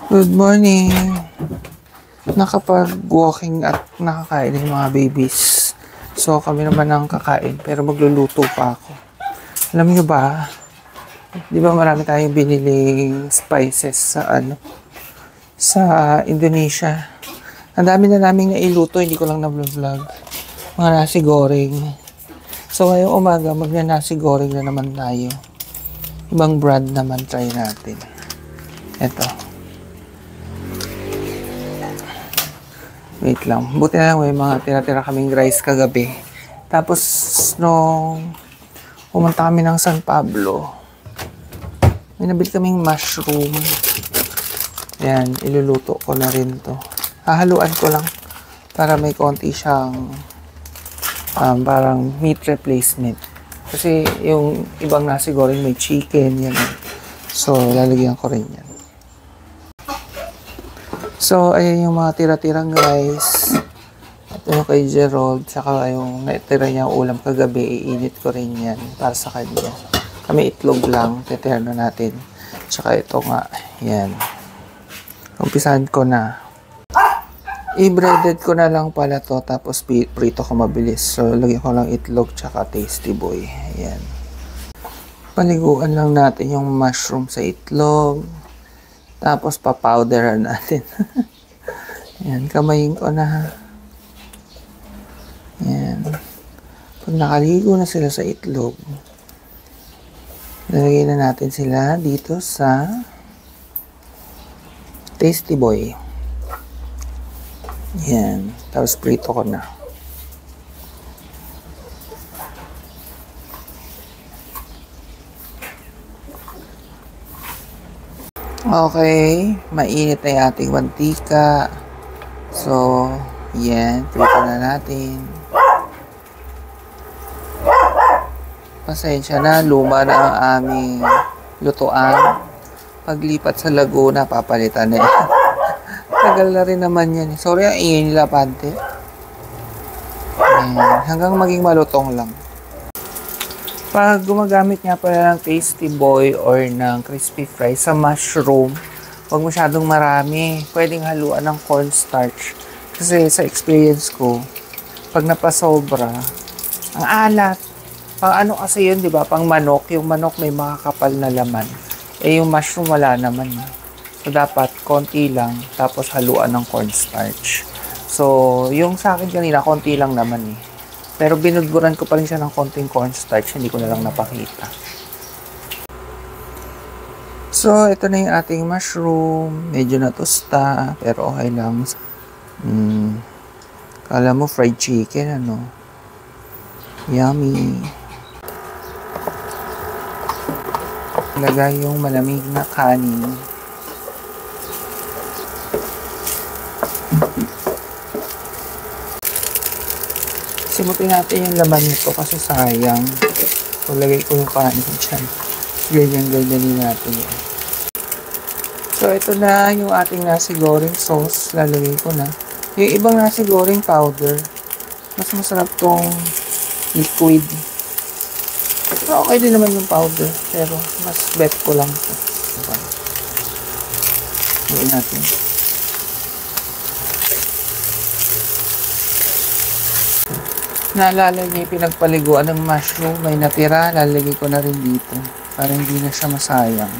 Good morning! Nakapag-walking at nakakain yung mga babies. So kami naman ang kakain pero magluluto pa ako. Alam nyo ba, di ba marami tayong biniling spices sa Indonesia. Ang dami na naming nailuto, hindi ko lang na-vlog. Mga nasi goreng. So ngayong umaga, magna-nasi goreng na naman tayo. Ibang brand naman try natin. Ito. Wait lang. Buti na lang may mga tira-tira kaming rice kagabi. Tapos, nung pumunta kami ng San Pablo, may nabili kaming mushroom. Yan, iluluto ko na rin to. Hahaluan ko lang para may konti siyang parang meat replacement. Kasi yung ibang nasi goreng may chicken, yan. So, lalagyan ko rin yan. So, ayan yung mga tira-tirang rice. Ito yung kay Gerald. Saka yung naitira niya ulam kagabi, iinit ko rin yan para sa kanya. Kami itlog lang, teterno natin. Saka ito nga, yan. Umpisahan ko na. I-breaded ko na lang pala to, tapos prito ko mabilis. So, lagyan ko lang itlog, tsaka tasty boy. Ayan. Paliguan lang natin yung mushroom sa itlog. Tapos, pa-powderan natin. Yan, kamayin ko na. Yan. Pag nakaligo na sila sa itlog, lalagay na natin sila dito sa Tasty Boy. Yan. Tapos, prito ko na. Okay, mainit na yung ating mantika. So, yan, prito na natin. Pasensya na, luma na ang aming lutuan. Paglipat sa Laguna, papalitan na yan. Tagal na rin naman yan. Sorry, ang ingay nila, pante. Yan, hanggang maging malutong lang. Pag gumagamit nga pala ng Tasty Boy or ng crispy fries sa mushroom, huwag masyadong marami. Pwedeng haluan ng cornstarch. Kasi sa experience ko, pag napasobra, ang alat. Pang ano kasi yun, di ba? Pang manok. Yung manok may makakapal na laman. Eh yung mushroom wala naman. So dapat konti lang, tapos haluan ng cornstarch. So yung sa akin kanina, konti lang naman eh. Pero binudburan ko pa rin siya ng konting cornstarch, hindi ko na lang napakita. So, ito na yung ating mushroom. Medyo natusta, pero okay lang. Kala mo fried chicken, ano? Yummy. Lagay yung malamig na kanin. Simutin natin yung laman nito kasi sayang. So, lagay ko yung kanin dyan. Ganyan-ganyanin natin yan. So, ito na yung ating nasi goreng sauce. Lalagay ko na. Yung ibang nasi goreng powder, mas masarap tong liquid. Pero okay din naman yung powder. Pero, mas bet ko lang ito. Lagay natin. Naalala niyo yung pinagpaliguan ng mushroom, may natira, lalagay ko na rin dito para hindi na siya masayang.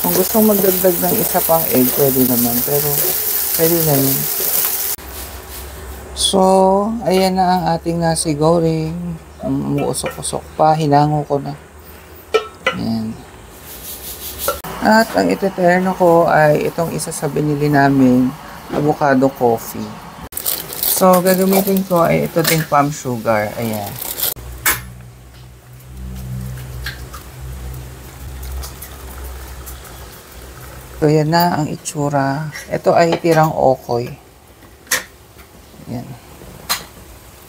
Kung gustong magdagdag ng isa pang egg, pwede naman, pero pwede na yun. So, ayan na ang ating nasi goreng. Umuusok-usok pa, hinango ko na. Ayan. At ang iteterno ko ay itong isa sa binili namin, avocado coffee. So, gagamitin ko ay ito ding palm sugar. Ayan. So, yan na ang itsura. Ito ay tirang okoy. Ayan.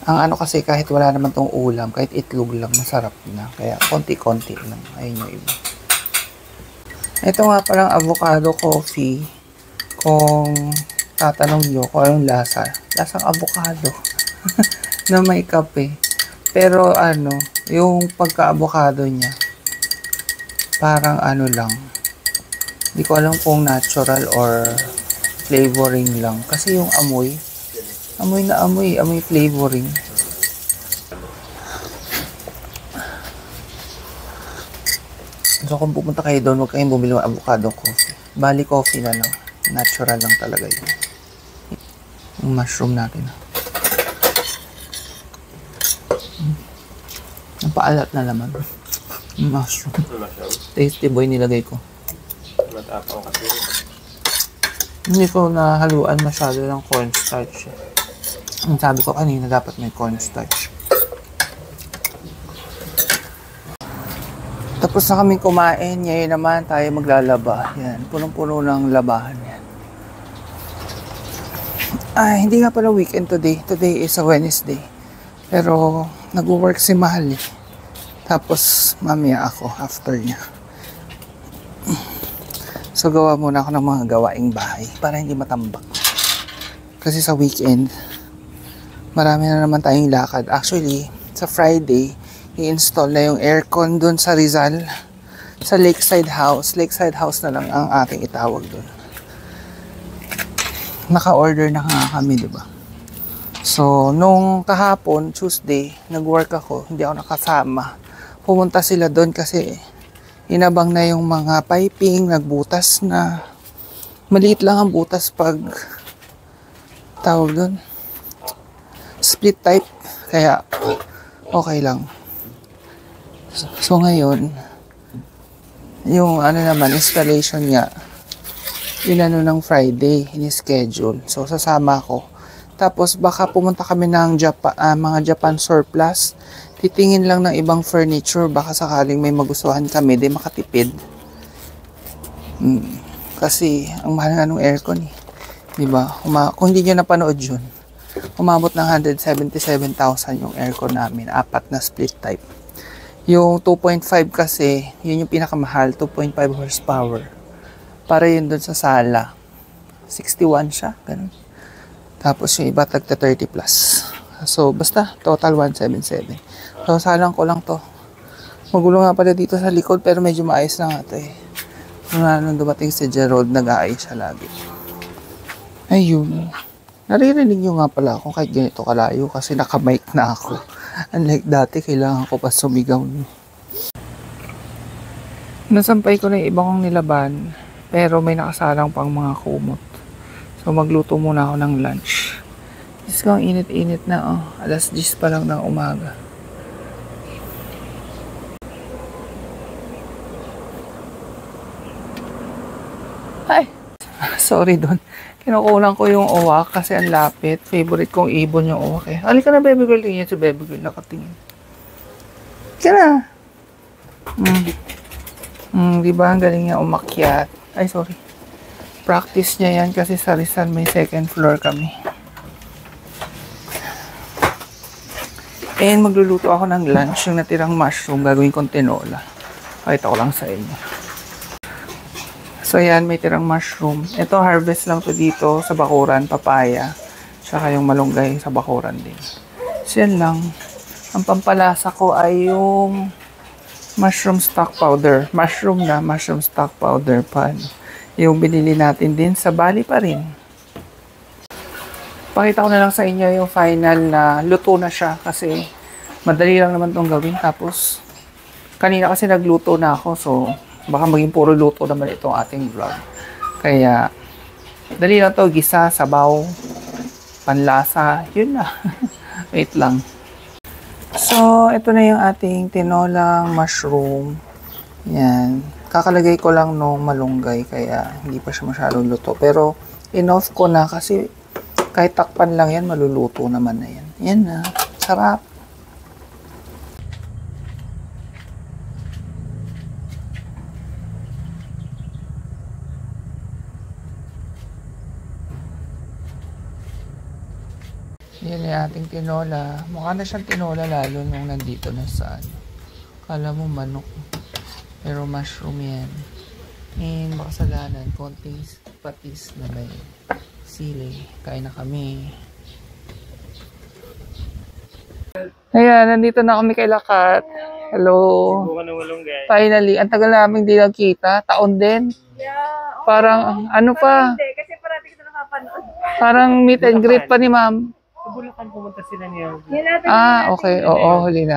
Ang ano kasi kahit wala naman tong ulam, kahit itlog lang, masarap na. Kaya konti-konti lang. Ayun yung iba. Ito nga palang avocado coffee. Kung tatanong nyo kung anong lasa. Lasang avocado. Na may kape. Pero ano, yung pagka-avocado niya, parang ano lang. Hindi ko alam kung natural or flavoring lang. Kasi yung amoy flavoring. So kung pupunta kayo doon, huwag kayong bumili ng avocado coffee. Bali coffee na lang. Natural lang talaga yun. Yung mushroom natin. Ang paalat na naman. Yung mushroom. Tasty boy nilagay ko. Matapang kasi. Hindi ko nahaluan masyado ng cornstarch. Ang sabi ko kanina, dapat may cornstarch. Tapos na kaming kumain. Ngayon naman tayo maglalaba. Yan. Punong-puno ng labahan yan. Hindi nga pala weekend today. Today is a Wednesday. Pero nag-work si Mahal eh. Tapos mamaya ako after niya. So gawa muna ako ng mga gawaing bahay para hindi matambak. Kasi sa weekend, marami na naman tayong lakad. Actually, sa Friday, i-install na yung aircon dun sa Rizal. Sa Lakeside House. Lakeside House na lang ang ating itawag dun. Naka-order na nga kami, diba? So, nung kahapon, Tuesday, nag-work ako. Hindi ako nakasama. Pumunta sila doon kasi inabang na yung mga piping, nagbutas na. Maliit lang ang butas pag tawag doon. Split type. Kaya, okay lang. So, ngayon, yung ano naman, installation niya, inano ng Friday, ini-schedule. So, sasama ako. Tapos, baka pumunta kami ng mga Japan surplus. Titingin lang ng ibang furniture. Baka sakaling may magustuhan kami, di makatipid. Kasi, ang mahal nga ng aircon eh. Diba? Kung hindi nyo napanood yun, umabot ng 177,000 yung aircon namin. 4 na split type. Yung 2.5 kasi, yun yung pinakamahal. 2.5 horsepower. Para yun dun sa sala. 61 siya. Ganun. Tapos yung iba tagta 30 plus. So, basta, total 177. So, salang ko lang to. Magulo nga pala dito sa likod, pero medyo maayos na nga to eh. Nung dumating si Gerald, nag-aayos siya lagi. Ayun. Naririnig nyo nga pala ako kahit ganito kalayo kasi naka-mic na ako. Unlike dati, kailangan ko pa sumigaw. Nasampay ko na yung ibang nilaban, pero may nakasalang pang mga kumot. So, magluto muna ako ng lunch. Diyos ko, ang init-init na, oh. 10:00 pa lang ng umaga. Ay! Sorry doon. Kinukulang ko yung uwak kasi ang lapit. Favorite kong ibon yung uwak eh. Halika na, baby girl. Tingin si baby girl nakatingin. Halika na. Diba ang galing niya umakyat. Ay, sorry. Practice niya yan kasi sa Rizal may second floor kami. And magluluto ako ng lunch. Yung natirang mushroom, gagawin kong tinola. Pakita ko lang sa inyo. So yan, may tirang mushroom. Ito, harvest lang to dito sa bakuran, papaya. Tsaka yung malunggay sa bakuran din. So yan lang. Ang pampalasa ko ay yung mushroom stock powder. Mushroom stock powder pa. Yung binili natin din sa Bali pa rin. Pakita ko na lang sa inyo yung final na luto na siya kasi madali lang naman itong gawin. Tapos, kanina kasi nagluto na ako so baka maging puro luto naman itong ating vlog. Kaya, dali lang to, gisa, sabaw, panlasa, yun na. Wait lang. So, ito na yung ating tinolang mushroom. Yan. Kakalagay ko lang nung malunggay kaya hindi pa siya masyadong luto. Pero, enough ko na kasi kahit takpan lang yan, maluluto naman na yan. Yan na. Sarap. Yan yung ating tinola. Mukha na siyang tinola lalo nung nandito na sa ano. Kala mo manok. Pero mushroom yan. And makasalanan, konting patis na may sili. Kain na kami. Ayan, nandito na kami kay Lakat. Hello. Bukan ng walong guys. Finally, ang tagal namin hindi nagkita. Taon din. Yeah. Parang, ano pa, Hindi, kasi parati kita nakapanood. parang meet and greet pa ni ma'am. Sa Bulacan pumunta sila niya. Yun natin, Ah, okay. Oo, huli na.